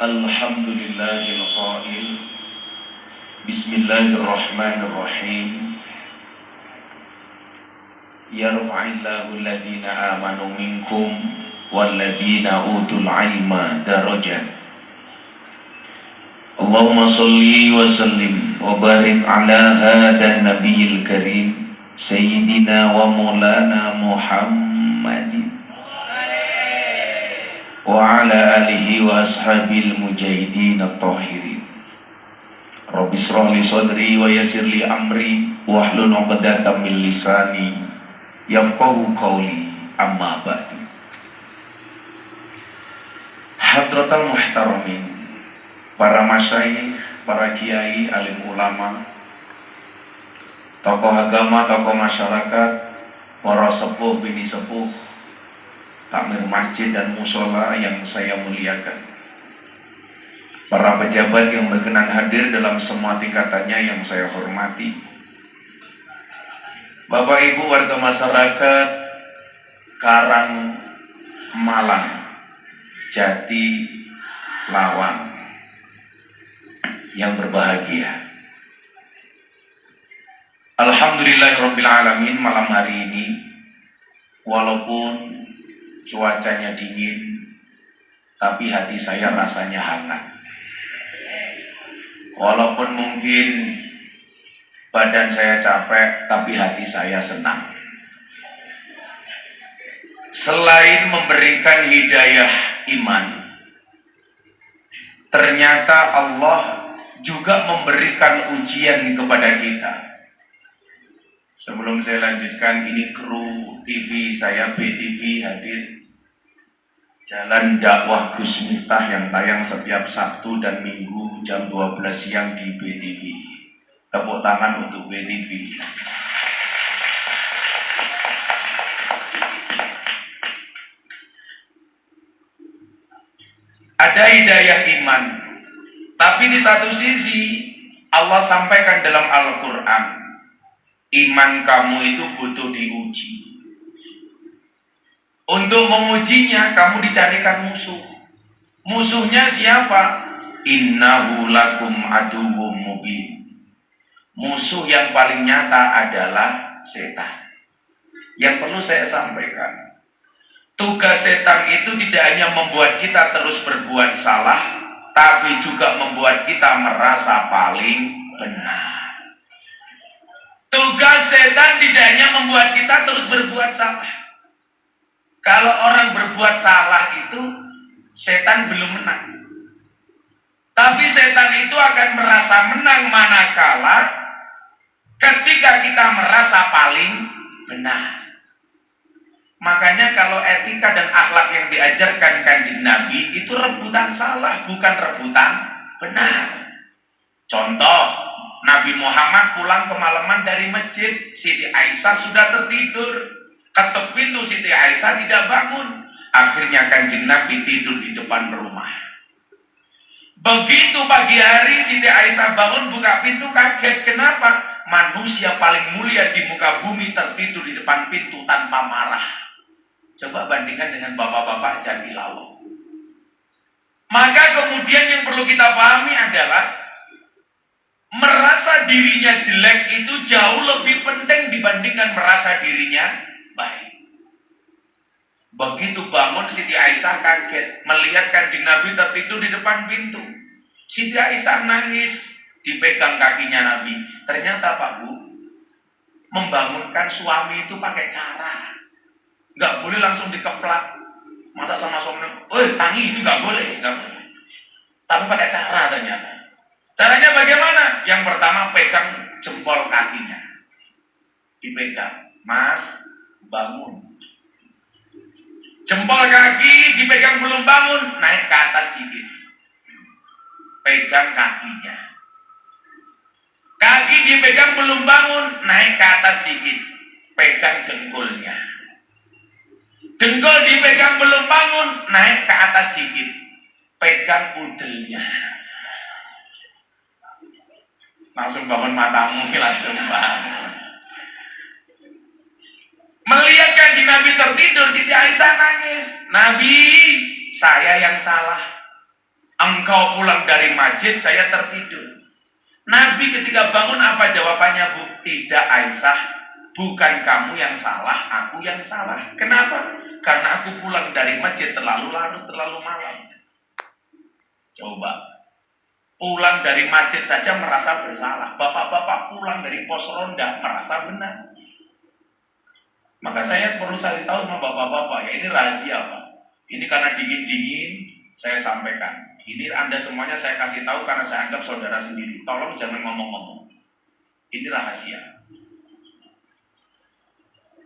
Alhamdulillahil qail Bismillahirrahmanirrahim. Yarfa'illahu alladhina amanu minkum walladhina utul ilma darajat. Allahumma salli wa sallim wa barik ala hadan nabiyil karim Sayyidina wa maulana Muhammadin wa ala alihi wa ashabil mujahidin at-tahirin. Rabbi shrah li sadri wa yassir li amri wahlul 'uqdatam min lisani yafqahu qawli, amma ba'du. Hadratal muhtaramin, para masyayikh, para kiai, alim ulama, tokoh agama, tokoh masyarakat, para sepuh bini sepuh, takmir masjid dan musola yang saya muliakan, para pejabat yang berkenan hadir dalam semua tingkatannya yang saya hormati, Bapak Ibu warga masyarakat Karang Malang, Jati, Lawang yang berbahagia. Alhamdulillahirabbil alamin, malam hari ini walaupun cuacanya dingin, tapi hati saya rasanya hangat. Walaupun mungkin badan saya capek, tapi hati saya senang. Selain memberikan hidayah iman, ternyata Allah juga memberikan ujian kepada kita. Sebelum saya lanjutkan, ini kru TV saya, BTV, hadir. Jalan dakwah Gus Miftah yang tayang setiap Sabtu dan Minggu jam 12 siang di BTV. Tepuk tangan untuk BTV. Ada hidayah iman, tapi di satu sisi Allah sampaikan dalam Al-Quran, iman kamu itu butuh diuji. Untuk mengujinya kamu dicarikan musuh. Musuhnya siapa? Innahu lakum aduwwum mubin. Musuh yang paling nyata adalah setan. Yang perlu saya sampaikan, tugas setan itu tidak hanya membuat kita terus berbuat salah, tapi juga membuat kita merasa paling benar. Tugas setan tidak hanya membuat kita terus berbuat salah. Kalau orang berbuat salah itu, setan belum menang. Tapi setan itu akan merasa menang manakala ketika kita merasa paling benar. Makanya kalau etika dan akhlak yang diajarkan Kanjeng Nabi itu rebutan salah, bukan rebutan benar. Contoh, Nabi Muhammad pulang kemalaman dari masjid, Siti Aisyah sudah tertidur. Ketuk pintu, Siti Aisyah tidak bangun. Akhirnya Kanjeng Nabi tidur di depan rumah. Begitu pagi hari Siti Aisyah bangun buka pintu, kaget. Kenapa? Manusia paling mulia di muka bumi tertidur di depan pintu tanpa marah. Coba bandingkan dengan bapak-bapak Jatilawu. Maka kemudian yang perlu kita pahami adalah merasa dirinya jelek itu jauh lebih penting dibandingkan merasa dirinya baik. Begitu bangun Siti Aisyah kaget melihat Kanjeng Nabi tertidur di depan pintu. Siti Aisyah nangis, dipegang kakinya Nabi. Ternyata Pak Bu, membangunkan suami itu pakai cara. Nggak boleh langsung dikeplak. Masa sama suami, tangi itu nggak boleh, nggak boleh. Tapi pakai cara ternyata. Caranya bagaimana? Yang pertama pegang jempol kakinya. Dipegang, Mas, bangun. Jempol kaki dipegang belum bangun, naik ke atas dikit. Pegang kakinya. Kaki dipegang belum bangun, naik ke atas dikit. Pegang dengkulnya. Dengkul dipegang belum bangun, naik ke atas dikit. Pegang udelnya. Langsung bangun matamu, langsung bangun. Melihat Kanjeng Nabi tertidur, Siti Aisyah nangis. Nabi, saya yang salah. Engkau pulang dari masjid, saya tertidur. Nabi ketika bangun apa jawabannya, Bu? Tidak Aisyah, bukan kamu yang salah, aku yang salah. Kenapa? Karena aku pulang dari masjid terlalu larut, terlalu malam. Coba, pulang dari masjid saja merasa bersalah. Bapak-bapak pulang dari pos ronda merasa benar. Maka saya perlu cari tahu sama bapak-bapak, ya ini rahasia Pak. Ini karena dingin-dingin saya sampaikan. Ini Anda semuanya saya kasih tahu karena saya anggap saudara sendiri. Tolong jangan ngomong-ngomong. Ini rahasia.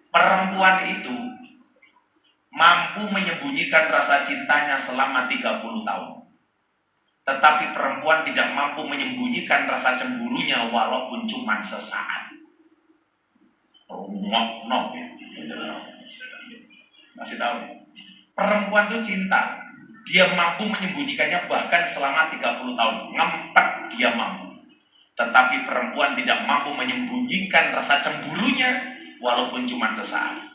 Perempuan itu mampu menyembunyikan rasa cintanya selama 30 tahun. Tetapi perempuan tidak mampu menyembunyikan rasa cemburunya walaupun cuma sesaat. Masih tahu? Perempuan itu cinta. Dia mampu menyembunyikannya bahkan selama 30 tahun. Ngempet dia mampu. Tetapi perempuan tidak mampu menyembunyikan rasa cemburunya walaupun cuma sesaat.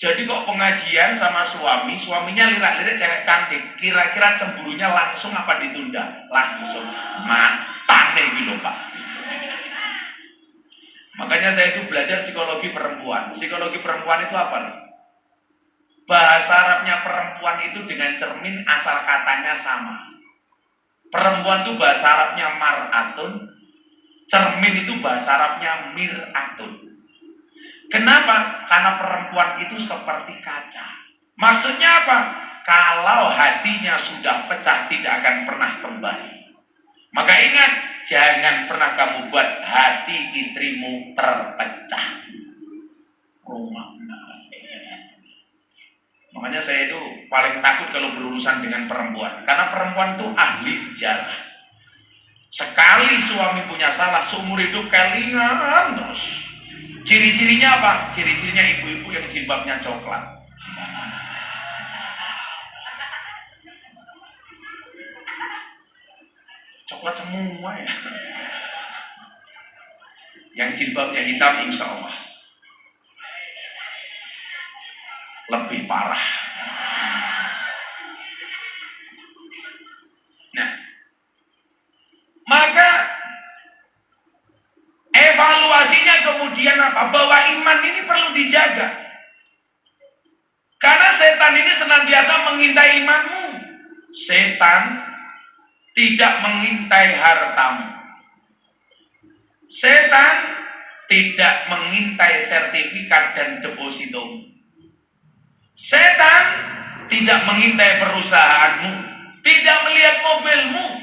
Jadi kok pengajian sama suaminya lirik-lirik cewek cantik, kira-kira cemburunya langsung apa ditunda? Langsung. Matane gitu Pak. Makanya saya itu belajar psikologi perempuan. Psikologi perempuan itu apa? Bahasa Arabnya perempuan itu dengan cermin asal katanya sama. Perempuan itu bahasa Arabnya mar'atun, cermin itu bahasa Arabnya mir'atun. Kenapa? Karena perempuan itu seperti kaca. Maksudnya apa? Kalau hatinya sudah pecah tidak akan pernah kembali. Maka ingat, jangan pernah kamu buat hati istrimu terpecah. Makanya saya itu paling takut kalau berurusan dengan perempuan. Karena perempuan itu ahli sejarah. Sekali suami punya salah, seumur hidup kelingan terus. Ciri-cirinya apa? Ciri-cirinya ibu-ibu yang jilbabnya coklat. Coklat semua ya. Yang jilbabnya hitam insya Allah lebih parah. Nah, maka evaluasinya kemudian apa? Bahwa iman ini perlu dijaga. Karena setan ini senantiasa mengintai imanmu. Setan tidak mengintai hartamu. Setan tidak mengintai sertifikat dan depositomu. Setan tidak mengintai perusahaanmu, tidak melihat mobilmu,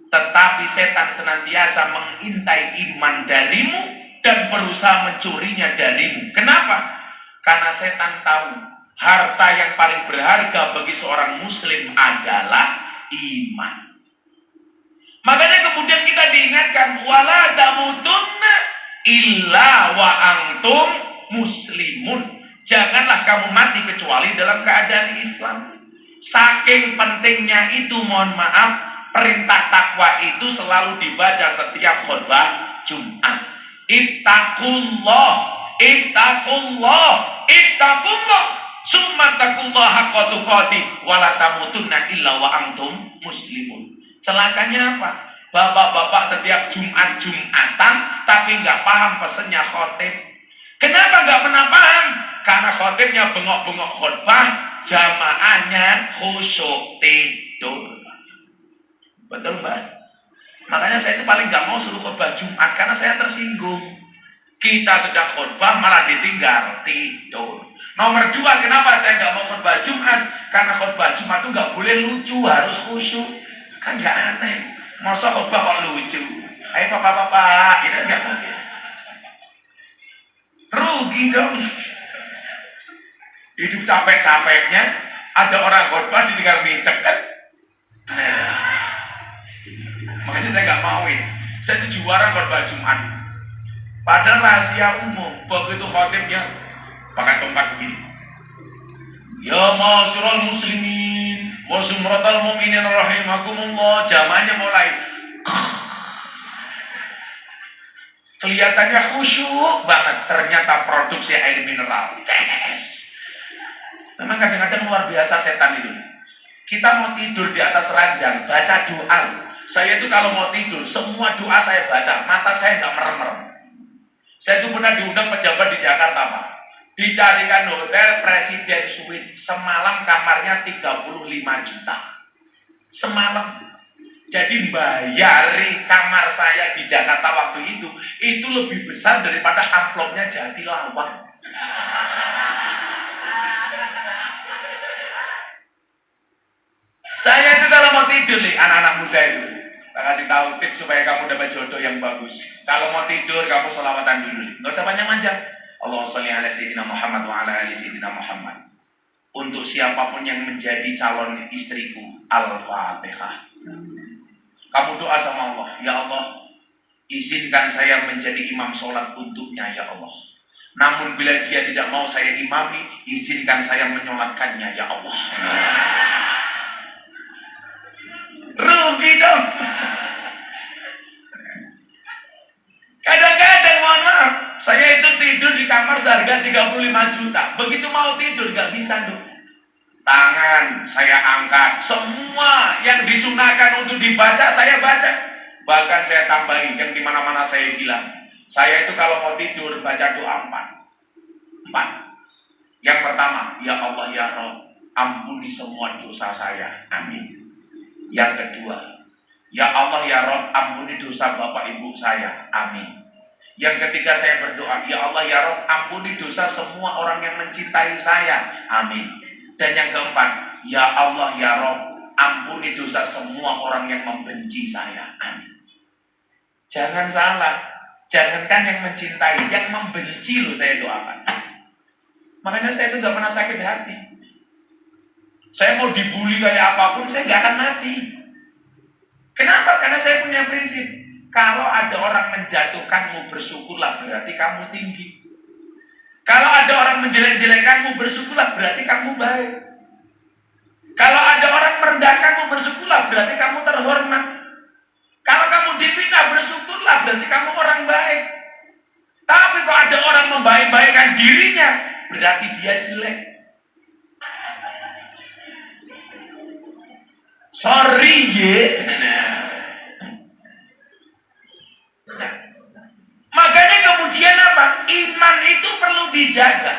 tetapi setan senantiasa mengintai iman darimu dan berusaha mencurinya darimu. Kenapa? Karena setan tahu harta yang paling berharga bagi seorang muslim adalah iman. Makanya kemudian kita diingatkan, wala tamutunna illa wa antum muslimun. Janganlah kamu mati kecuali dalam keadaan Islam. Saking pentingnya itu, mohon maaf, perintah takwa itu selalu dibaca setiap khutbah Jumat. Ittaqullah, ittaqullah, ittaqullah. Summa taqullah haqqa tuqatih wa la tamutunna illa wa antum muslimun. Celakanya apa? Bapak-bapak setiap Jumatan tapi nggak paham pesennya khotib. Kenapa nggak pernah paham? Karena khotibnya bengok-bengok khutbah, jamaahnya khusyuk tidur. Betul Mbak? Makanya saya itu paling nggak mau suruh khutbah Jumat karena saya tersinggung. Kita sedang khutbah malah ditinggal tidur. Nomor 2, kenapa saya nggak mau khutbah Jumat? Karena khutbah Jumat itu nggak boleh lucu, harus khusyuk. Kan nggak aneh. Masa khutbah kok lucu? Ayo bapak-bapak, itu nggak mungkin. Rugi dong. Hidup capek-capeknya, ada orang khutbah ditinggal micek kan? Makanya saya nggak mau ini. Saya itu juara khutbah Jumat. Padahal rahasia umum. Begitu khotibnya pakai tongkat begini. Ya ma'asyiral muslimin wa sumratal mu'minin rahimakumullah. Jamaahnya mulai kelihatannya khusyuk banget. Ternyata produksi air mineral. CS. Memang kadang-kadang luar biasa setan itu. Kita mau tidur di atas ranjang, baca doa. Saya itu kalau mau tidur, semua doa saya baca, mata saya nggak merem-merem. Saya itu pernah diundang pejabat di Jakarta, Pak. Dicarikan hotel Presiden Suite, semalam kamarnya 35 juta. Semalam. Jadi bayari kamar saya di Jakarta waktu itu lebih besar daripada amplopnya Jatilawang. Saya itu kalau mau tidur nih, anak-anak muda itu, saya kasih tahu tips supaya kamu dapat jodoh yang bagus. Kalau mau tidur, kamu sholawatan dulu nih, nggak usah panjang-panjang. Allahumma sholli ala sayyidina Muhammad wa ala ali sayyidina Muhammad. Untuk siapapun yang menjadi calon istriku, Al-Fatihah. Kamu doa sama Allah, ya Allah, izinkan saya menjadi imam sholat untuknya, ya Allah. Namun bila dia tidak mau saya imami, izinkan saya menyolatkannya, ya Allah. Rugi dong. Kadang-kadang mohon maaf, saya itu tidur di kamar seharga 35 juta. Begitu mau tidur gak bisa dong. Tangan saya angkat, semua yang disunahkan untuk dibaca saya baca. Bahkan saya tambahin yang dimana-mana saya bilang, saya itu kalau mau tidur baca doa 4. Yang pertama, ya Allah ya Rabb, ampuni semua dosa saya, amin. Yang kedua, ya Allah ya Rabb, ampuni dosa bapak ibu saya, amin. Yang ketiga saya berdoa, ya Allah ya Rabb, ampuni dosa semua orang yang mencintai saya, amin. Dan yang keempat, ya Allah ya Rabb, ampuni dosa semua orang yang membenci saya, amin. Jangan salah, jangankan yang mencintai, yang membenci loh saya doakan. Makanya saya itu gak pernah sakit hati. Saya mau dibully kayak apapun, saya gak akan mati. Kenapa? Karena saya punya prinsip, kalau ada orang menjatuhkanmu, bersyukurlah, berarti kamu tinggi. Kalau ada orang menjelek-jelekanmu, bersyukurlah, berarti kamu baik. Kalau ada orang merendahkanmu, bersyukurlah, berarti kamu terhormat. Kalau kamu difitnah, bersyukurlah, berarti kamu orang baik. Tapi kalau ada orang membaik-baikkan dirinya, berarti dia jelek. Sorry ya. Makanya kemudian apa? Iman itu perlu dijaga.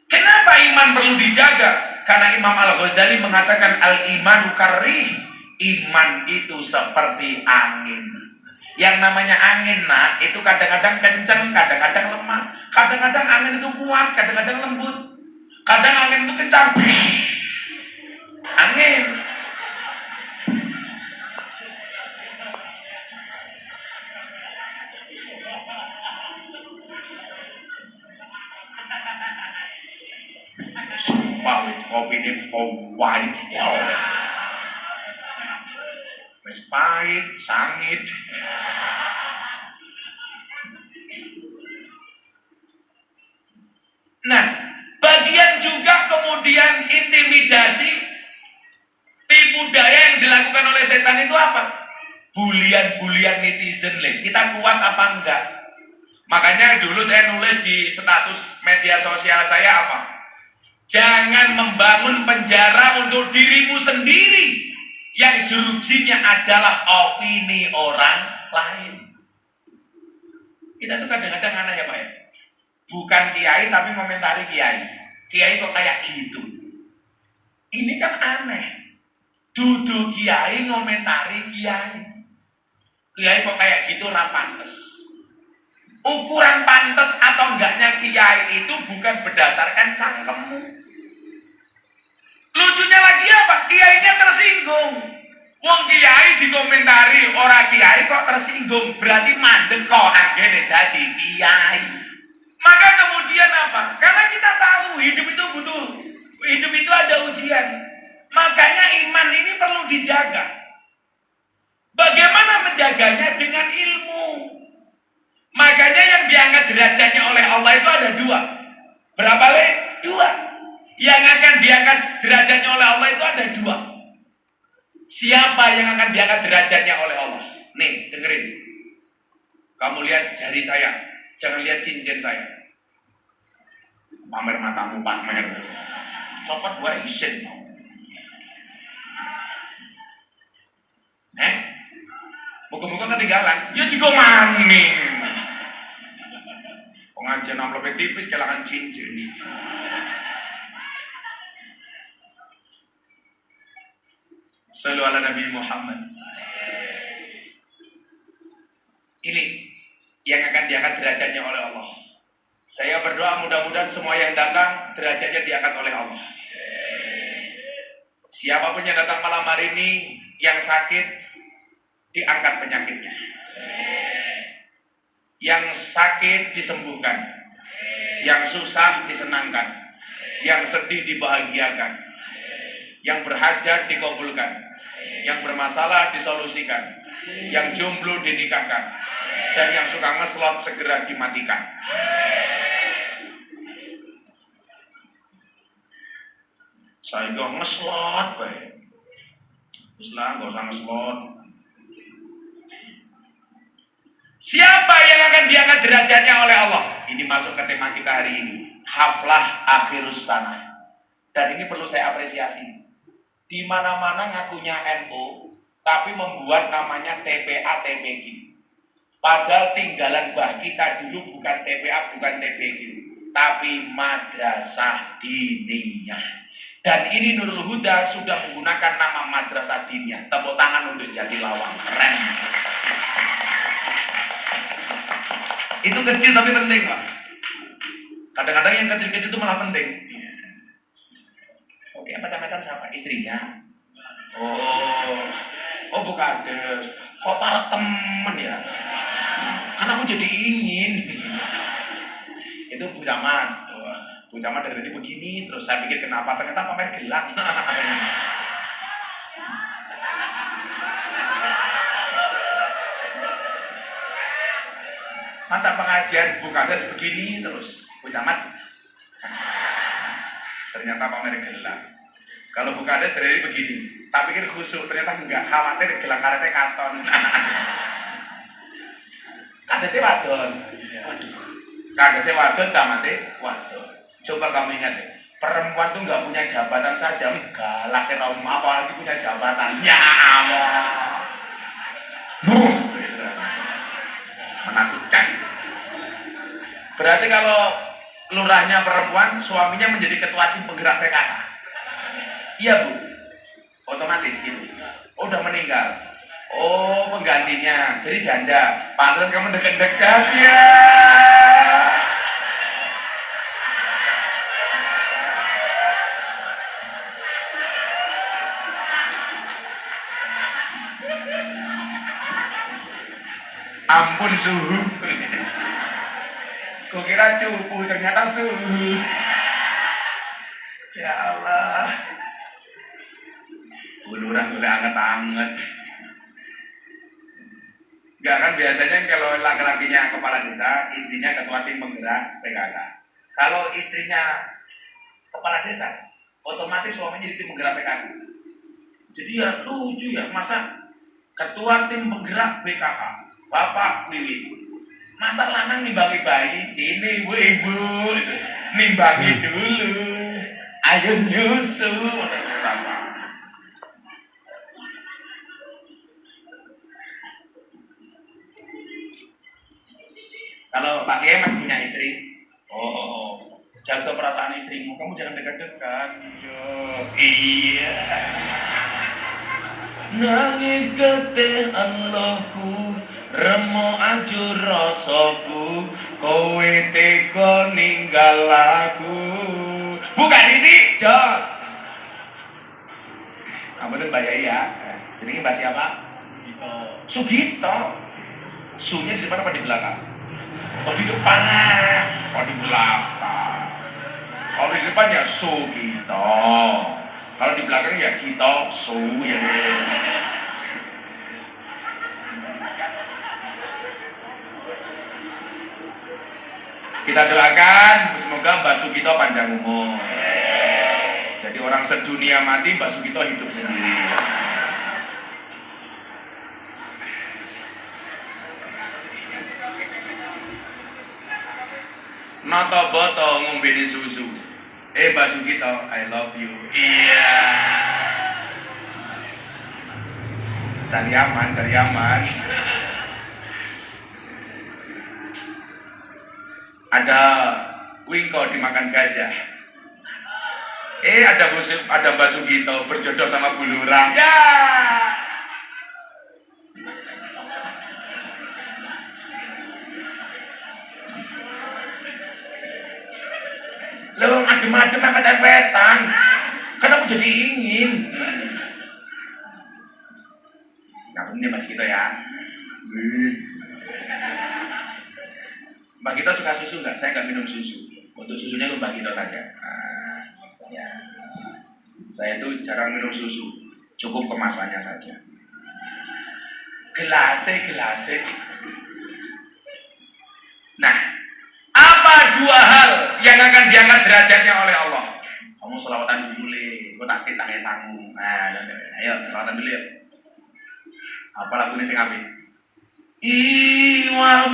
Kenapa iman perlu dijaga? Karena Imam Al-Ghazali mengatakan al-imanu karrih. Iman itu seperti angin. Yang namanya angin, nah, itu kadang-kadang kencang, kadang-kadang lemah. Kadang-kadang angin itu kuat, kadang-kadang lembut. Kadang angin itu kencang. Angin. Pawit kopi ini pahit. Wes pahit, sangit. Nah, bagian juga kemudian intimidasi, tipu daya yang dilakukan oleh setan itu apa? Bulian-bulian netizen, kita kuat apa enggak? Makanya dulu saya nulis di status media sosial saya apa? Jangan membangun penjara untuk dirimu sendiri yang jurujinya adalah opini orang lain. Kita tuh kadang-kadang aneh ya Pak ya. Bukan kiai tapi komentari kiai. Kiai kok kayak gitu. Ini kan aneh. Duduk kiai ngomentari kiai. Kiai kok kayak gitu ora pantes. Ukuran pantes atau enggaknya kiai itu bukan berdasarkan cangkemmu. Lucunya lagi apa? Kiainya tersinggung. Wong kiai dikomentari orang kiai kok tersinggung, berarti mandek kok anggene dadi kiai. Maka kemudian apa? Karena kita tahu hidup itu ada ujian. Makanya iman ini perlu dijaga. Bagaimana menjaganya? Dengan ilmu. Makanya yang diangkat derajatnya oleh Allah itu ada 2. Berapa le? 2. Yang akan diangkat derajatnya oleh Allah itu ada 2. Siapa yang akan diangkat derajatnya oleh Allah? Nih, dengerin. Kamu lihat jari saya, jangan lihat cincin saya. Pamer matamu, pamer. Copot gua isin. Muka-muka ketinggalan. Ya juga maning. Pengajian amplopnya tipis kelangan cincin. Sallu ala Nabi Muhammad. Ini yang akan diangkat derajatnya oleh Allah. Saya berdoa mudah-mudahan semua yang datang derajatnya diangkat oleh Allah. Siapapun yang datang malam hari ini yang sakit diangkat penyakitnya. Yang sakit disembuhkan. Yang susah disenangkan. Yang sedih dibahagiakan. Yang berhajat dikabulkan. Yang bermasalah disolusikan. Yang jomblo dinikahkan. Dan yang suka ngeslot segera dimatikan. Saya gak ngeslot, baik. Islam gak usah ngeslot. Siapa yang akan diangkat derajatnya oleh Allah? Ini masuk ke tema kita hari ini. Haflah akhirus sanah. Dan ini perlu saya apresiasi. Di mana-mana ngakunya NU, tapi membuat namanya TPA TPG. Padahal tinggalan bah kita dulu bukan TPA, bukan TPG, tapi Madrasah Diniyah. Dan ini Nurul Huda sudah menggunakan nama Madrasah Diniyah. Tepuk tangan untuk Jatilawang. Keren. Itu kecil tapi penting, Pak. Kadang-kadang yang kecil-kecil itu malah penting. Oke, apa siapa? Istrinya. Oh bukan. Kok para temen ya? Karena aku jadi ingin. Itu Bu Jaman. Bu Jaman dari tadi begini, terus saya pikir kenapa? Ternyata pamer gelang. Masa pengajian Bu Kades begini terus Bu Jaman. Ternyata pamer gelang. Kalau Bu Kades dari tadi begini, tak pikir khusyuk, ternyata enggak, khawatir gelang karetnya katon. Kadesnya wadon. Waduh. Kadesnya wadon, camate wadon. Coba kamu ingat deh, perempuan tuh nggak punya jabatan saja, galak ya kaum, apalagi punya jabatan. Ya Allah. Menakutkan. Berarti kalau lurahnya perempuan, suaminya menjadi ketua tim penggerak PKK. Iya Bu, otomatis gitu. Oh, udah meninggal. Oh, penggantinya jadi janda. Pantas kamu dekat-dekat ya. Ampun suhu. Kukira cupu, ternyata suhu. Ya Allah. Buluran udah anget-anget. Enggak kan biasanya kalau laki-lakinya kepala desa, istrinya ketua tim penggerak PKK. Kalau istrinya kepala desa, otomatis suaminya di tim penggerak PKK. Jadi ya lucu ya, masa ketua tim penggerak PKK, Bapak Wiwi, masa lanang nimbangi bayi, sini ibu, nimbangi dulu, ayo nyusu, masa berapa? Kalau Pak Kiai masih punya istri, jaga perasaan istrimu, kamu jangan dekat-dekat. Iya. Nangis getih Allahku, remo ajur rasaku, kowe tega ninggal aku. Bukan ini, Jos. Kamu tuh Mbak Yai ya. Jadi Mbak siapa? Sugito. Sunya di depan apa di belakang? Oh di depan. Oh di belakang. Kalau di depan ya Sugito. Kalau di belakang ya Gito, Su ya. Kita doakan semoga Mbak Sugito panjang umur. Jadi orang sedunia mati, Mbak Sugito hidup sendiri. Noto boto ngombeni susu. Mbak Sugito, I love you. Iya. Cari aman, cari aman. Ada wingko dimakan gajah. Ada Mbak Sugito berjodoh sama Bu Lurah. Ya. Lo adem-adem angkat tempetan. Kan aku jadi ingin. Nah, ini Mas Gito ya. Mbak Gito suka susu nggak? Saya nggak minum susu. Untuk susunya itu Mbak Gito saja. Nah, ya. Saya itu jarang minum susu. Cukup kemasannya saja. Gelase. Nah, apa dua hal yang akan diangkat derajatnya oleh Allah? Kamu selawatan dulu le, gue tak kayak sangu. Nah, ayo selawatan dulu ya. Apa lagu ini sing apik? Iwa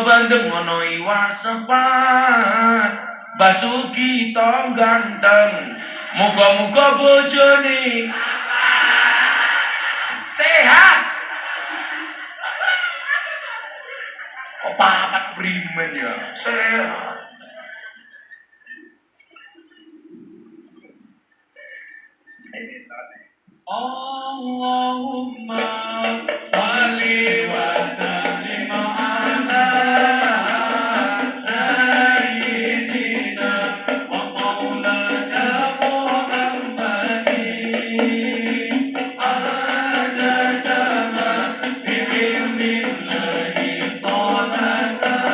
bandeng ngono iwa sepat, Basuki tong ganteng, muga-muga bojone sehat. Kok papat primen ya? Sehat. Allahumma sholli wa sallim ala sayyidina wa maulana Muhammadin adada ma bi ilmillahi salatan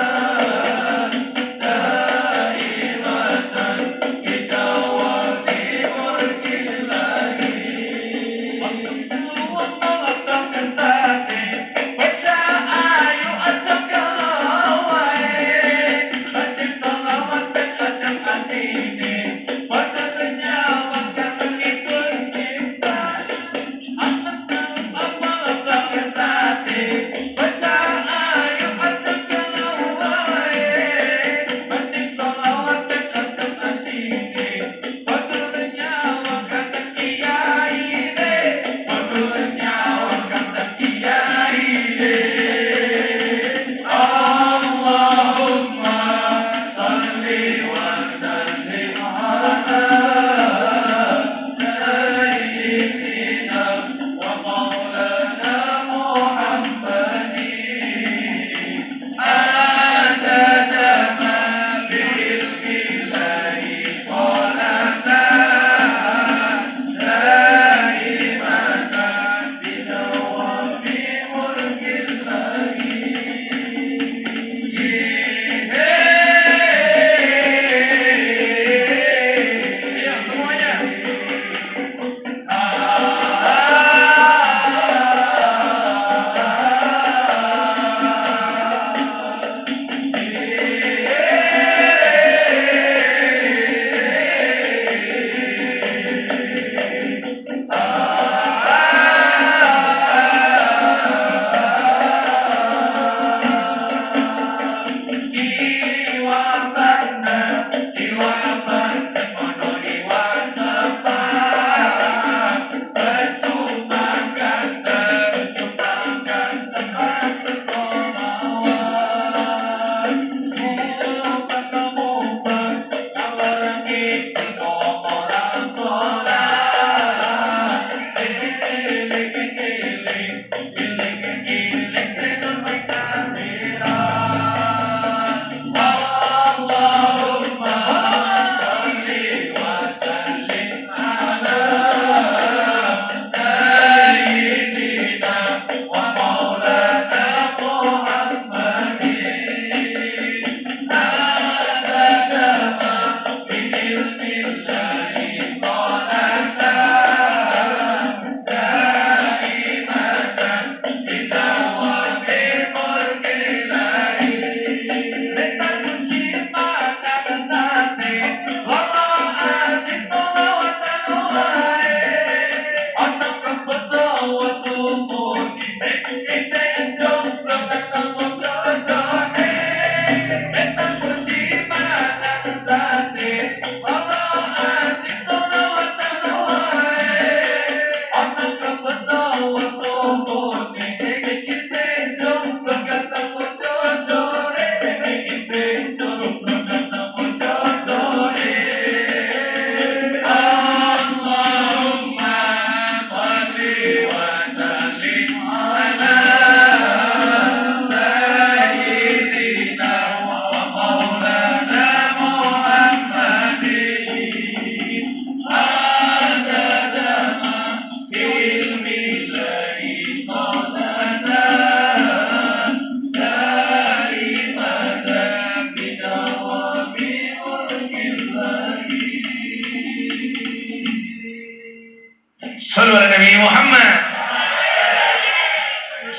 Sallu ala Nabi Muhammad.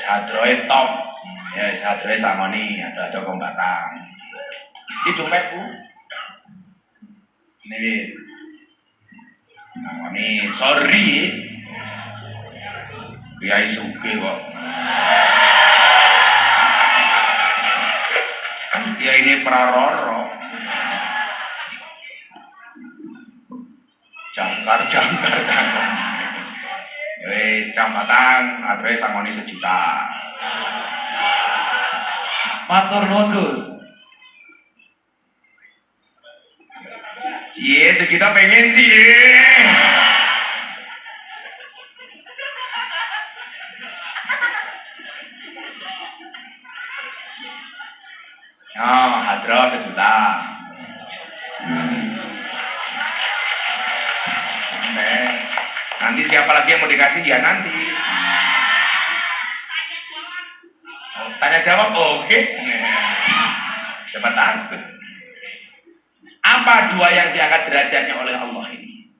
Hadroe top. Ya, hadroe samoni ada kong batang. Ini dompetku. Ini samoni, sorry. Kiai suge kok. Ya ini praroro. Jangkar. Wis jam batang, adres samoni 1 juta. Matur nuwun Gus. Cie, sekitar pengen cie. Oh, hadroh 1 juta. Nanti siapa lagi yang mau dikasih ya nanti. Tanya jawab, oke. Siapa takut? Apa dua yang diangkat derajatnya oleh Allah ini?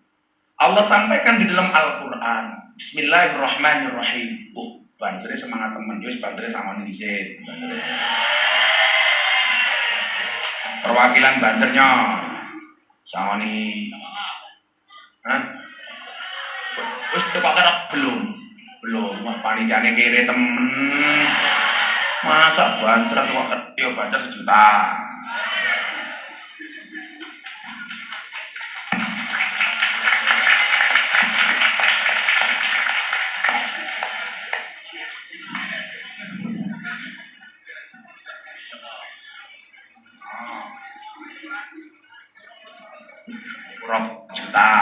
Allah sampaikan di dalam Al-Quran. Bismillahirrahmanirrahim. Bansere semangat teman, Yus bansere sama Indonesia. Perwakilan bansernya sama nih. Hah? Wis tepak belum. Wah panitiane kere temen. Masa banser kok yo banser 1 juta. Rp 1 juta.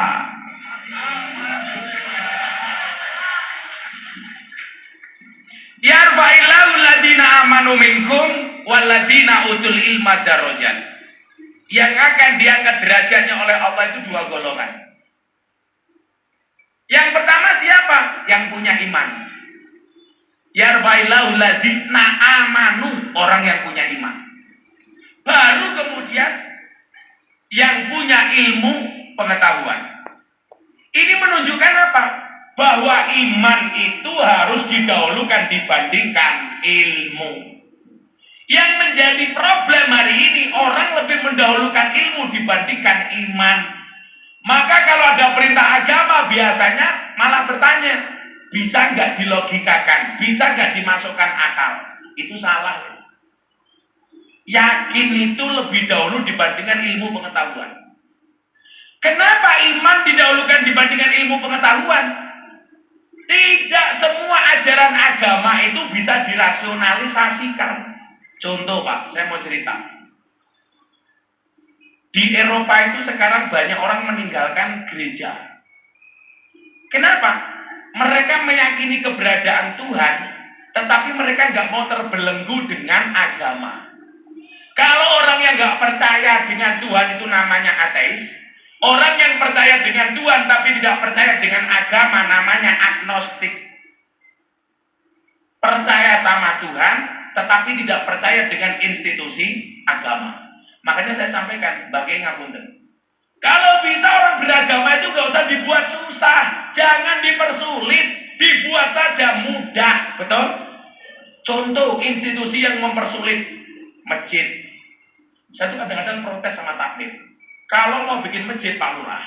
Yarfa'illahu ladina amanu minkum waladina utul ilma darajat. Yang akan diangkat derajatnya oleh Allah itu 2 golongan. Yang pertama siapa? Yang punya iman. Yarfa'illahu ladina amanu, orang yang punya iman. Baru kemudian yang punya ilmu pengetahuan. Ini menunjukkan apa? Bahwa iman itu harus didahulukan dibandingkan ilmu. Yang menjadi problem hari ini, orang lebih mendahulukan ilmu dibandingkan iman. Maka kalau ada perintah agama biasanya malah bertanya, bisa nggak dilogikakan, bisa nggak dimasukkan akal? Itu salah. Yakin itu lebih dahulu dibandingkan ilmu pengetahuan. Kenapa iman didahulukan dibandingkan ilmu pengetahuan? Tidak semua ajaran agama itu bisa dirasionalisasikan. Contoh Pak, saya mau cerita. Di Eropa itu sekarang banyak orang meninggalkan gereja. Kenapa? Mereka meyakini keberadaan Tuhan, tetapi mereka nggak mau terbelenggu dengan agama. Kalau orang yang nggak percaya dengan Tuhan itu namanya ateis. Orang yang percaya dengan Tuhan tapi tidak percaya dengan agama namanya agnostik. Percaya sama Tuhan tetapi tidak percaya dengan institusi agama. Makanya saya sampaikan, bagai ngapunten. Kalau bisa orang beragama itu gak usah dibuat susah, jangan dipersulit, dibuat saja mudah, betul? Contoh institusi yang mempersulit masjid. Saya tuh kadang-kadang protes sama takmir. Kalau mau bikin masjid Pak Lurah,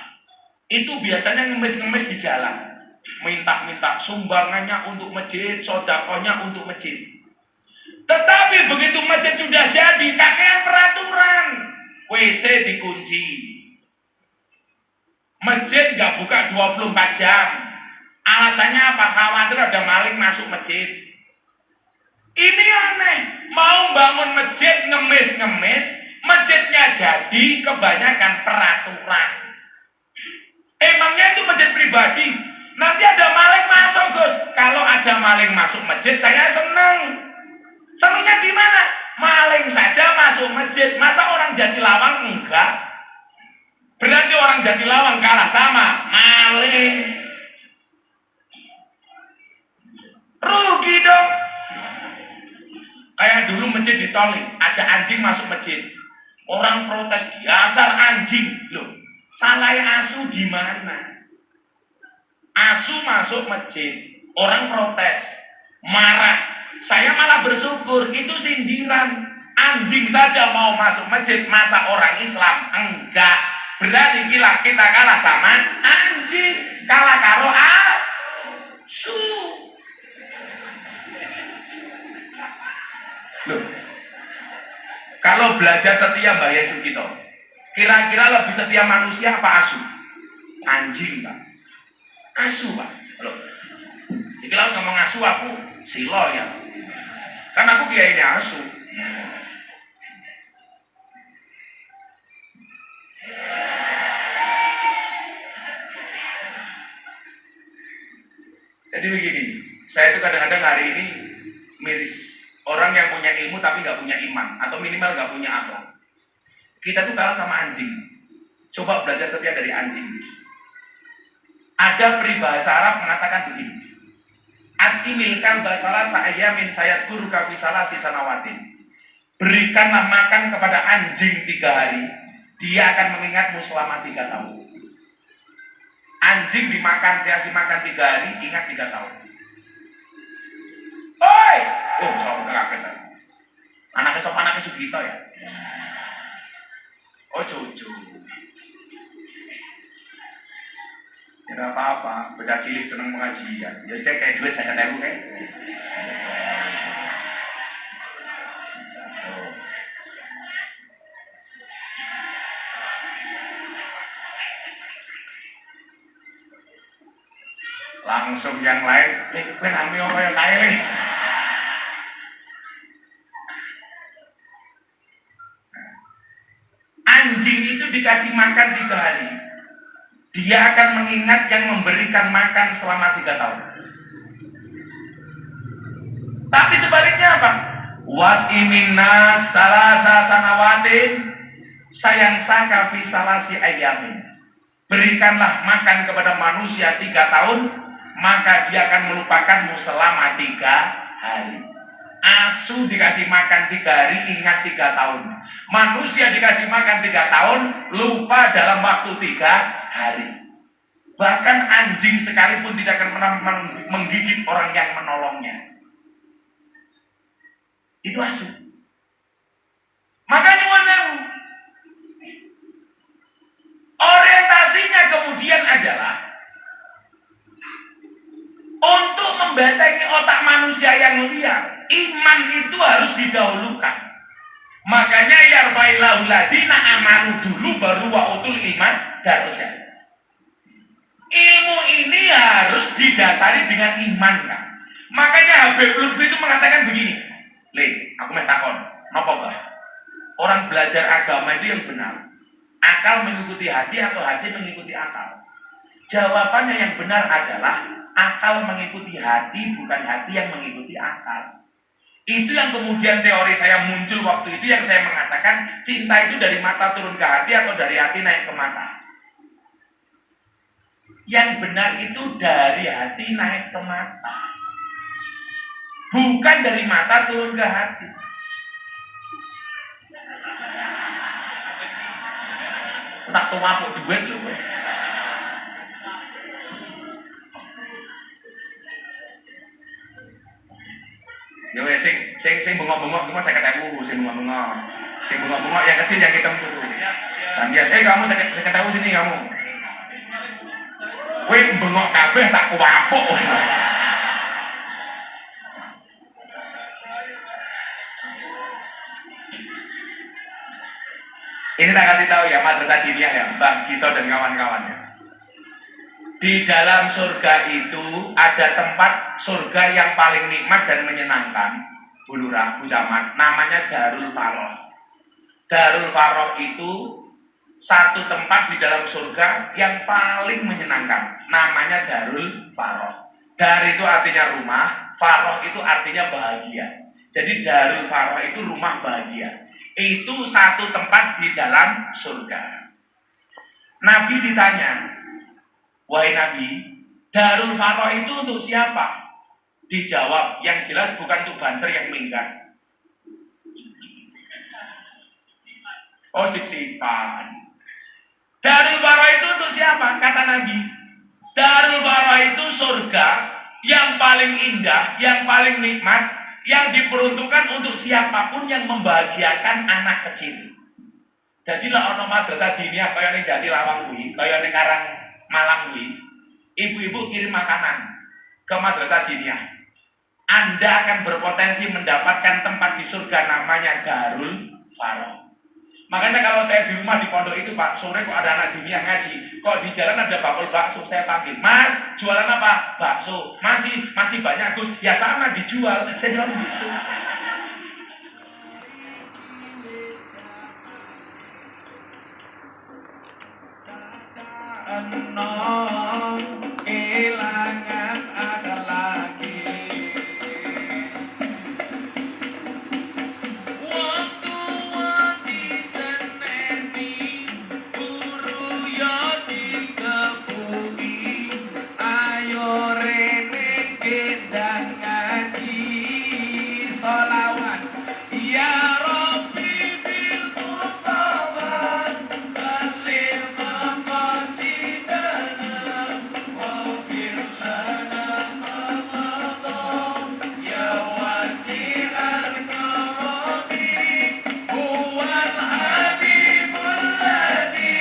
itu biasanya ngemis-ngemis di jalan, minta-minta sumbangannya untuk masjid, sodakohnya untuk masjid. Tetapi begitu masjid sudah jadi, kakean peraturan, WC dikunci, masjid nggak buka 24 jam. Alasannya apa? Khawatir ada maling masuk masjid. Ini aneh, mau bangun masjid ngemis-ngemis, pribadi kebanyakan peraturan. Emangnya itu masjid pribadi? Nanti ada maling masuk, Gus. Kalau ada maling masuk masjid, saya seneng. Senengnya di mana? Maling saja masuk masjid. Masa orang Jatilawang enggak? Berarti orang Jatilawang kalah sama maling. Rugi dong. Kayak dulu masjid di Toli, ada anjing masuk masjid. Orang protes, dasar anjing. Loh, salah asu di mana? Asu masuk masjid, orang protes, marah. Saya malah bersyukur, itu sindiran. Anjing saja mau masuk masjid, masa orang Islam enggak? Berarti kita kalah sama anjing, kalah karo asu. Loh, kalau belajar setia Mbak Yesus gitu, kira-kira lebih setia manusia apa asu? Anjing, Pak. Asu, Pak. Loh, iki laos ngomong asu aku silo ya. Kan aku kiai ini asu. Jadi begini, saya itu kadang-kadang hari ini miris orang yang punya ilmu tapi nggak punya iman atau minimal nggak punya akhlak. Kita tuh kalah sama anjing. Coba belajar setia dari anjing. Ada peribahasa Arab mengatakan begini. Atimilkan basalah sa'ayamin sayat guru kafisalah sisanawatin. Berikanlah makan kepada anjing 3 hari, dia akan mengingatmu selama 3 tahun. Anjing dimakan, dikasih makan 3 hari, ingat 3 tahun. Oi! Oh, soal kaget. Anaknya Sugito ya. Oh, cucu. Ya gak apa-apa, bocah cilik seneng pengajian. Jadi kayak duit saya ketemu kayak. Langsung yang lain, gue nami apa yang kaya nih. Anjing itu dikasih makan 3 hari, dia akan mengingat yang memberikan makan selama 3 tahun. Tapi sebaliknya apa? Wat iminna salasa sanawatin sayang saka fi salasi ayamin. Berikanlah makan kepada manusia 3 tahun, maka dia akan melupakanmu selama 3 hari. Asu dikasih makan 3 hari, ingat 3 tahun. Manusia dikasih makan 3 tahun, lupa dalam waktu 3 hari. Bahkan anjing sekalipun tidak akan pernah menggigit orang yang menolongnya. Itu asu. Makanya orientasinya kemudian adalah untuk membentengi otak manusia yang liar. Iman itu harus didahulukan. Makanya yarfa'illahu ladina amanu dulu baru wa'utul iman darajat. Ilmu ini harus didasari dengan iman, kan? Makanya Habib Lutfi itu mengatakan begini, aku mau takon, napa bah? Orang belajar agama itu yang benar, akal mengikuti hati atau hati mengikuti akal? Jawabannya yang benar adalah akal mengikuti hati, bukan hati yang mengikuti akal. Itu yang kemudian teori saya muncul waktu itu, yang saya mengatakan cinta itu dari mata turun ke hati atau dari hati naik ke mata. Yang benar itu dari hati naik ke mata, bukan dari mata turun ke hati. Tak tahu apa duit loh. Ya wes sing bengok-bengok cuma saya ketemu sing bengok-bengok yang kecil yang hitam tuh. Dan dia, kamu saya ketemu sini kamu. Weh bengok kabeh tak kuapuk. Ini tak kasih tahu ya, madrasah diniyah ya, Mbah Gito dan kawan-kawannya. Di dalam surga itu ada tempat surga yang paling nikmat dan menyenangkan, Bu Lurah, Bu Camat, namanya Darul Faroh. Darul Faroh itu satu tempat di dalam surga yang paling menyenangkan, namanya Darul Faroh. Dar itu artinya rumah, Faroh itu artinya bahagia. Jadi Darul Faroh itu rumah bahagia. Itu satu tempat di dalam surga. Nabi ditanya, wahai Nabi, Darul Faroh itu untuk siapa? Dijawab, yang jelas bukan untuk banser yang minggat. Oh, sip-sipan. Darul Faroh itu untuk siapa? Kata Nabi, Darul Faroh itu surga yang paling indah, yang paling nikmat, yang diperuntukkan untuk siapapun yang membahagiakan anak kecil. Jadi lah ono madrasah diniyah kaya ning Jatilawang kuwi, kaya ning Karang Malang kuwi, ibu-ibu kirim makanan ke madrasah diniyah. Anda akan berpotensi mendapatkan tempat di surga namanya Darul Faroh. Makanya kalau saya di rumah di pondok itu Pak, sore kok ada anak diniyah ngaji, kok di jalan ada bakul bakso, saya panggil, Mas, jualan apa? Bakso. Masih banyak Gus. Ya sana dijual. Saya bilang gitu. Kehilangan ada lagi. Waktu di seneni, guru yo dikepungi, ayo rene gendang ngaji solawat. Ya Rabbi bil Mustafa baligh maqasidana waghfir lana ma madha ya wasi'al karami huwal habibul ladzi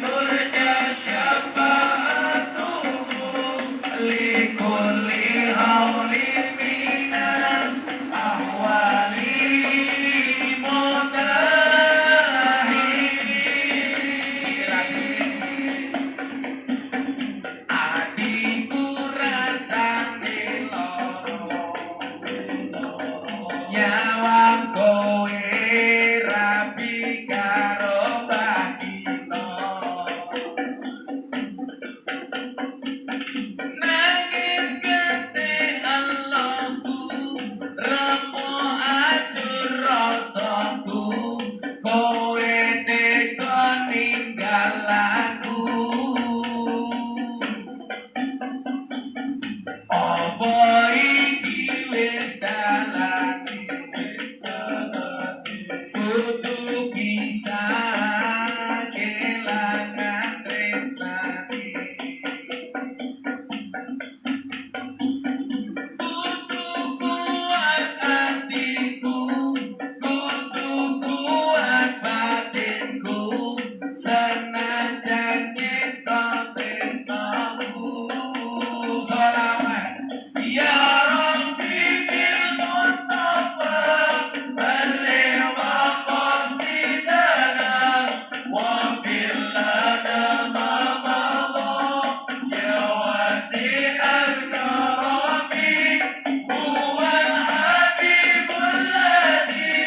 turja syafa'atuhu likulli haulin minal ahwali adikku rasane loro nyawa kowe rapi karo bakino nangis gete Allahku remo ajur rasaku kowe teko ninggal aku apa iki wis dalane kudu bisa kelangan tresnane kudu kuat hatiku kudu kuat batinku senajan nyeksa tresnamu sholawat ya Rabbi bil Mustafa baligh maqasidana wa fir lana ma madha ya wasi'al karami huwal habibul ladzi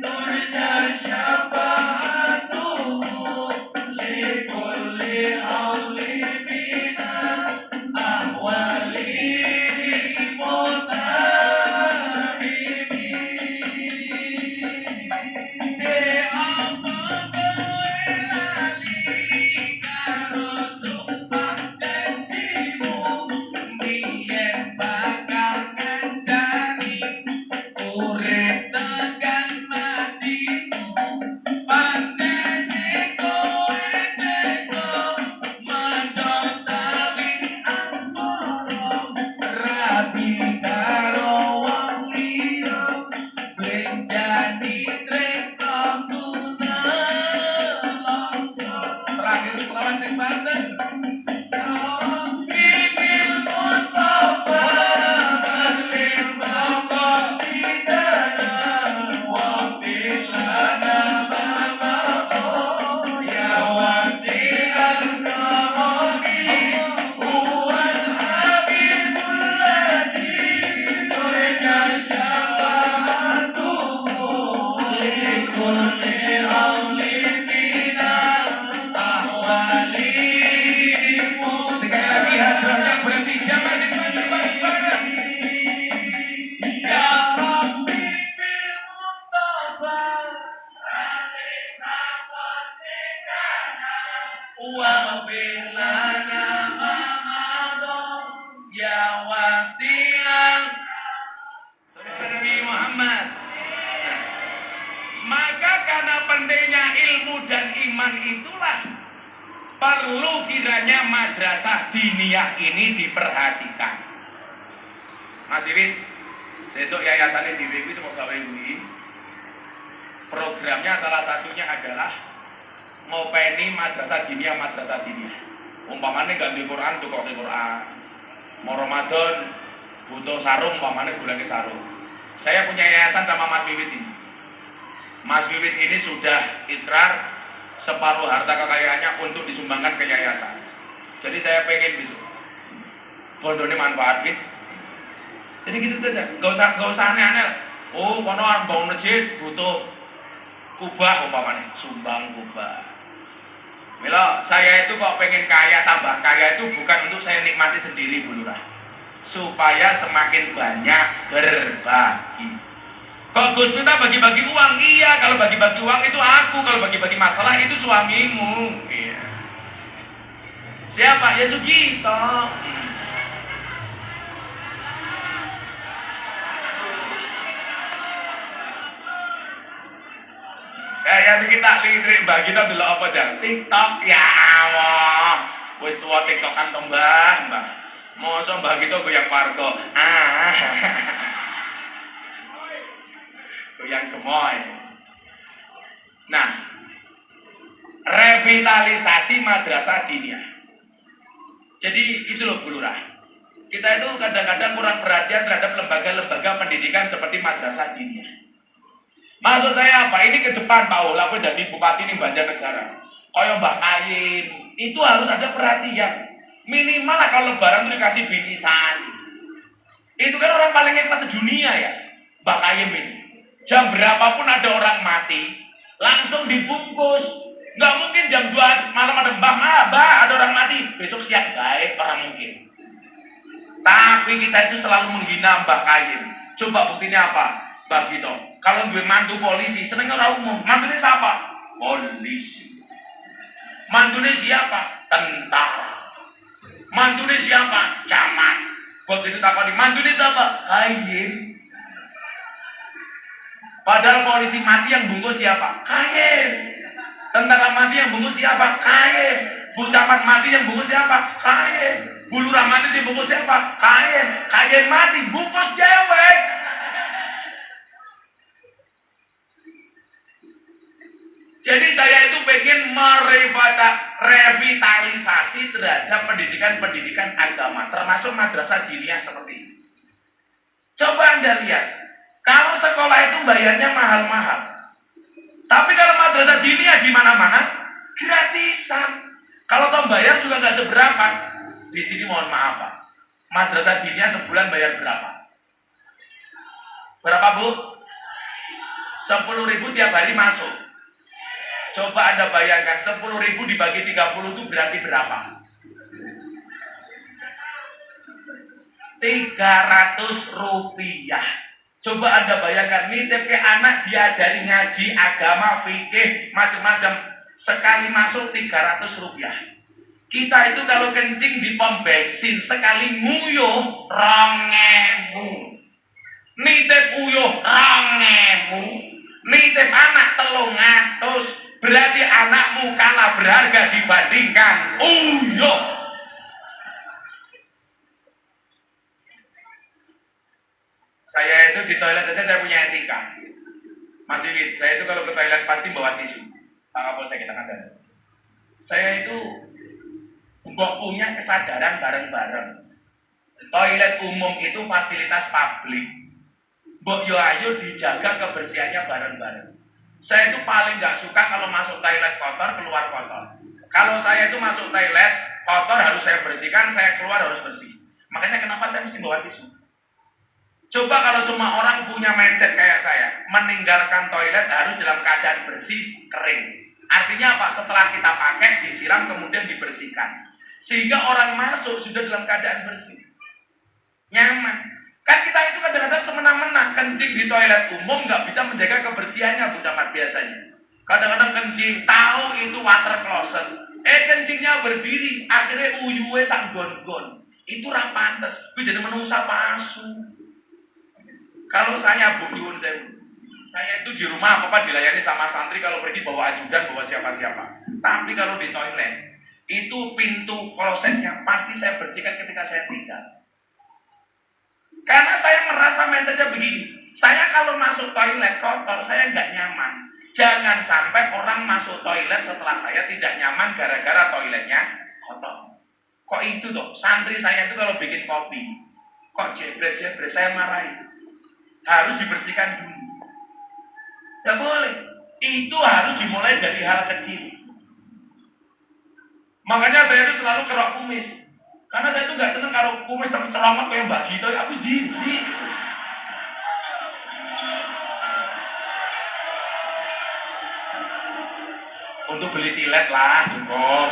turja syafa'atuhu likulli haulin minal ahwali terakhir selamat sing banten Bibil Mustafa baligh maqasidana wa fil lana ma madha ya wasi'al karami huwal habibul ladzi turja syafa'atuhu likulli haulin minal waghfir lana ma madha ya wasi'al. Saudara Nabi Muhammad. Maka karena pentingnya ilmu dan iman itulah perlu kiranya madrasah diniyah ini diperhatikan. Mas Iwin, sesuk yayasannya di WIB semoga WIB. Programnya salah satunya adalah ngopeni madrasah diniyah. Umpamanya gak di Quran tuh kok di Quran. Mau Ramadan butuh sarung, umpamanya bulannya sarung. Saya punya yayasan sama Mas Wiwit ini. Mas Wiwit ini sudah ikrar separuh harta kekayaannya untuk disumbangkan ke yayasan. Jadi saya pengen besok bondone manfaat gitu. Jadi gitu saja, gak usah aneh-aneh. Oh, kono bangun masjid butuh kubah umpamanya, sumbang kubah. Mila, saya itu kok pengen kaya, tambah kaya itu bukan untuk saya nikmati sendiri Bu Lurah, supaya semakin banyak berbagi. Kok Gus minta bagi-bagi uang? Iya, kalau bagi-bagi uang itu aku, kalau bagi-bagi masalah itu suamimu. Iya. Siapa? Ya Sugito. Kayak kita lirik bagi kita dulu apa jang? TikTok ya Allah. Wis tua TikTokan to Mbah. Mosok Mbah kita goyang parko. Goyang gemoy. Nah, revitalisasi madrasah diniyah. Jadi itu loh Bu Lurah. Kita itu kadang-kadang kurang perhatian terhadap lembaga-lembaga pendidikan seperti madrasah diniyah. Maksud saya apa? Ini ke depan Pak Ul, aku jadi bupati di Banjarnegara. Kayak Mbak Kayin, itu harus ada perhatian. Minimal lah kalau lebaran itu dikasih bingkisan. Itu kan orang paling ikhlas sedunia ya, Mbak Kayin ini. Jam berapapun ada orang mati, langsung dibungkus. Nggak mungkin jam 2 malam ada Mbah ada orang mati, besok siang baik, orang mungkin. Tapi kita itu selalu menghina Mbah Kayin. Coba buktinya apa? Mbak Gito, kalau gue mantu polisi, senengnya orang umum. Mantunya siapa? Polisi. Mantunya siapa? Tentara. Mantunya siapa? Camat. Waktu itu takut, mantunya siapa? Kayin. Padahal polisi mati yang bungkus siapa? Kayin. Tentara mati yang bungkus siapa? Kayin. Bu camat mati yang bungkus siapa? Kayin. Bu lurah mati yang bungkus siapa? Kayin. Kayin mati, bungkus cewek. Jadi saya itu pengen merevitalisasi terhadap pendidikan-pendidikan agama, termasuk madrasah diniyah seperti ini. Coba Anda lihat, kalau sekolah itu bayarnya mahal-mahal, tapi kalau madrasah diniyah di mana-mana gratisan. Kalau toh bayar juga nggak seberapa. Di sini mohon maaf Pak, madrasah diniyah sebulan bayar berapa? Berapa Bu? 10.000 tiap hari masuk. Coba Anda bayangkan 10.000 dibagi 30 itu berarti berapa? 300 rupiah. Coba Anda bayangkan, nitip ke anak diajari ngaji, agama, fikih, macam-macam. Sekali masuk 300 rupiah. Kita itu kalau kencing di pom bensin, sekali nguyuh 2.000. Nitip uyuh 2.000. Nitip anak 300. Berarti anakmu kalah berharga dibandingkan uyuh. Saya itu di toilet saja saya punya etika. Mas Iwit, saya itu kalau ke toilet pasti bawa tisu. Pak Kapolsek kita katakan. Saya itu punya kesadaran bareng-bareng. Toilet umum itu fasilitas publik. Mbok yo ayo dijaga kebersihannya bareng-bareng. Saya itu paling nggak suka kalau masuk toilet kotor, keluar kotor. Kalau saya itu masuk toilet kotor harus saya bersihkan, saya keluar harus bersih. Makanya kenapa saya mesti bawa tisu? Coba kalau semua orang punya mindset kayak saya, meninggalkan toilet harus dalam keadaan bersih, kering. Artinya apa? Setelah kita pakai, disiram, kemudian dibersihkan. Sehingga orang masuk sudah dalam keadaan bersih. Nyaman. Kan kita itu kadang-kadang semena-mena kencing di toilet umum nggak bisa menjaga kebersihannya Bu Camat biasanya. Kadang-kadang kencing tahu itu water closet, kencing kencingnya berdiri, akhirnya uyuwe sak gon-gon. Itu ra pantes, kuwi jadi menungsa pasu. Kalau saya Bu nyuwun saya itu di rumah apa dilayani sama santri, kalau pergi bawa ajudan, bawa siapa-siapa. Tapi kalau di toilet, itu pintu klosetnya pasti saya bersihkan ketika saya tinggal. Karena saya merasa mindsetnya begini, saya kalau masuk toilet kotor, saya nggak nyaman. Jangan sampai orang masuk toilet setelah saya tidak nyaman gara-gara toiletnya kotor. Kok itu toh, santri saya itu kalau bikin kopi, kok jebre-jebre, saya marahin. Harus dibersihkan dulu. Gak boleh. Itu harus dimulai dari hal kecil. Makanya saya itu selalu kerok kumis. Karena saya itu gak seneng kalau kumis terceramah kayak Mbak Gito. Aku jijik. Untuk beli silet lah cukup.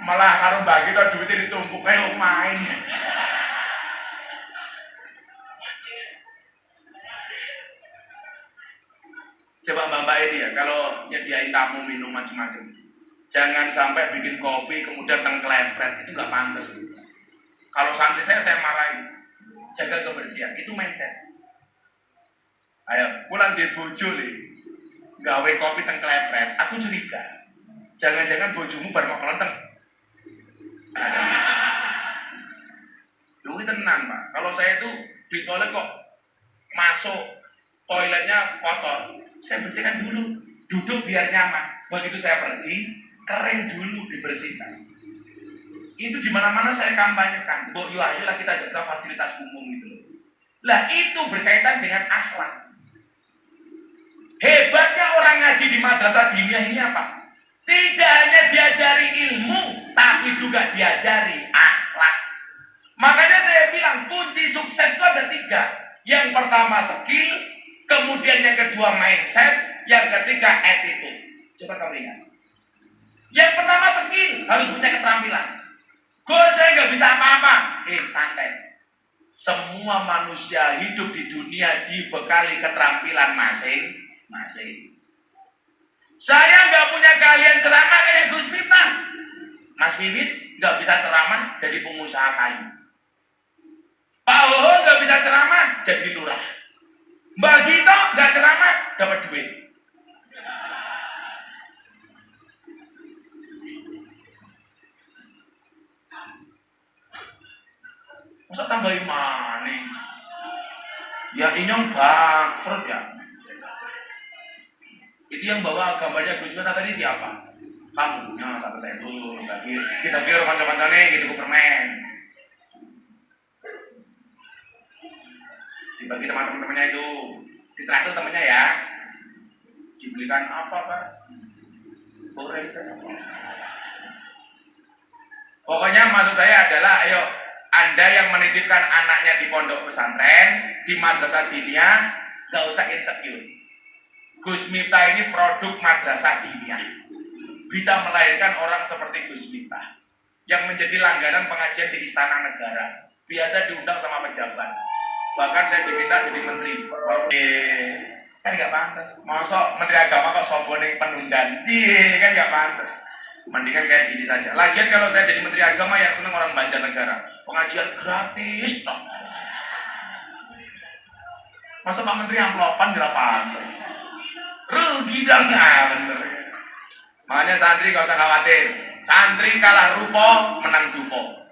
Malah karo Mbak Gito duitnya ditumpuk kayak main. Coba Mbak ini ya, kalau nyediain tamu minum macam-macam, jangan sampai bikin kopi kemudian tengklepret, itu nggak pantas. Kalau santri saya marahin, jaga kebersihan, itu mindset. Ayo, pulang di bojo nih, gawe kopi tengklepret, aku curiga. Jangan-jangan bojomu baru mau kelenteng. Lu tenang Pak, kalau saya itu di toilet kok masuk toiletnya kotor, saya bersihkan dulu, duduk biar nyaman. Begitu saya pergi, kering dulu dibersihkan. Itu di mana-mana saya kampanyekan. Yuk ayolah kita jaga fasilitas umum itu. Lah itu berkaitan dengan akhlak. Hebatnya orang ngaji di madrasah diniyah ini apa? Tidak hanya diajari ilmu, tapi juga diajari akhlak. Makanya saya bilang kunci sukses itu ada 3. Yang pertama skill, kemudian yang kedua mindset, yang ketiga attitude. Coba kamu ingat. Yang pertama skill, harus punya keterampilan. Gue saya nggak bisa apa-apa. Santai. Semua manusia hidup di dunia dibekali keterampilan masing-masing. Saya nggak punya keahlian ceramah kayak Gus Miftah. Mas Wiwit nggak bisa ceramah jadi pengusaha kayu. Pak Hoho nggak bisa ceramah jadi lurah. Mbak Gito nggak ceramah dapat duit. Masa tambahin mana? Ya inyong bangkrut ya. Itu yang bawa gambarnya Gus Miftah tadi siapa? Kamu, ya satu saya dulu, kita kira kanca-kancane gitu ke permen. Dibagi sama teman-temannya itu, ditraktir temannya ya. Dibelikan apa Pak? Goreng apa? Pokoknya maksud saya adalah, ayo Anda yang menitipkan anaknya di pondok pesantren, di madrasah diniyah, gak usah insecure. Gus Miftah ini produk madrasah diniyah. Bisa melahirkan orang seperti Gus Miftah yang menjadi langganan pengajian di Istana Negara. Biasa diundang sama pejabat. Bahkan saya diminta jadi menteri. Kan nggak pantas. Masa menteri agama kok sombong ning penundan? Kan nggak pantas. Mendingan kayak gini saja. Lagian kalau saya jadi menteri agama yang seneng orang Banjarnegara, pengajian gratis toh. Masa Pak Menteri amplopan nggak pantas? Rugi dong ya bener. Makanya santri gak usah khawatir. Santri kalah rupo menang dupo,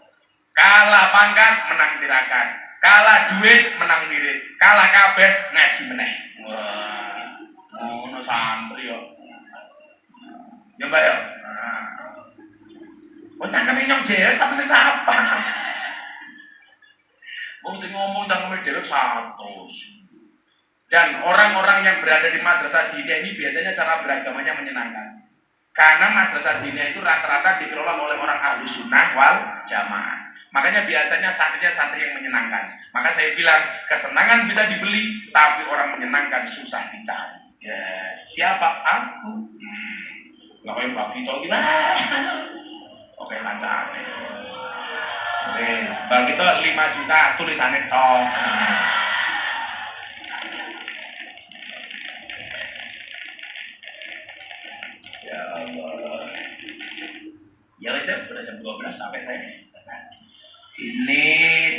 kalah pangkat menang tirakan, kalah duit menang wirid, kalah kabeh ngaji meneh. Wah, ngono santri yo. Ya Mbak ya. Oh cangkeme nyong jelek sampe sapa? Wong sing ngomong cangkeme dhewe 100. Dan orang-orang yang berada di madrasah diniyah ini biasanya cara beragamanya menyenangkan. Karena madrasah diniyah itu rata-rata dikelola oleh orang ahlu sunnah wal jamaah. Makanya biasanya santrinya santri yang menyenangkan. Maka saya bilang, kesenangan bisa dibeli, tapi orang menyenangkan susah dicari. Ya, siapa? Aku. Gak kayak Mbak Gito gimana? Oke, lancar. Oke, Mbak Gito 5 juta tulisannya toh. 12 sampai saya. Ini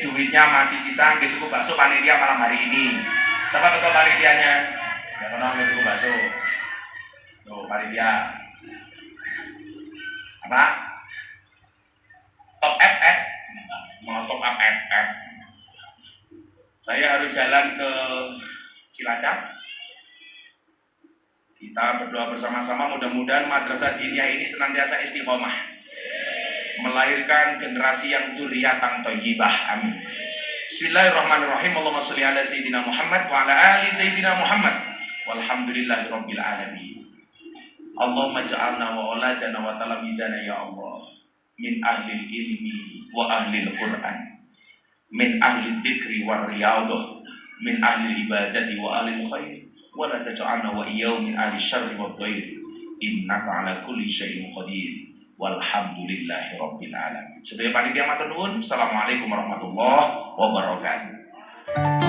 duitnya masih sisa, gitu bakso panitia malam hari ini. Siapa ketua panitianya? Ya kenal gitu bakso. Tuh panitia. Apa? Top FF. Mau top up FF. Saya harus jalan ke Cilacap. Kita berdoa bersama-sama, mudah-mudahan madrasah diniyah ini senantiasa istiqomah, melahirkan generasi yang dzurriyyatan thayyibah. Amin. Bismillahirrahmanirrahim. Allahumma sholli ala sayyidina Muhammad wa ala ali sayyidina Muhammad. Walhamdulillahirabbil alamin. Allahumma ja'alna wa auladana wa talamidana ya Allah min ahli ilmi wa ahli Qur'an, min ahli dzikri war riyadhah, min ahli ibadati wa ahli khair, wa la taj'alna wa iyyahum min ahli syarri wad dhair. Innaka ala kulli syai'in qadir. Walhamdulillahi rabbil alamin. Sebagai panitia matur nuwun, assalamualaikum warahmatullahi wabarakatuh.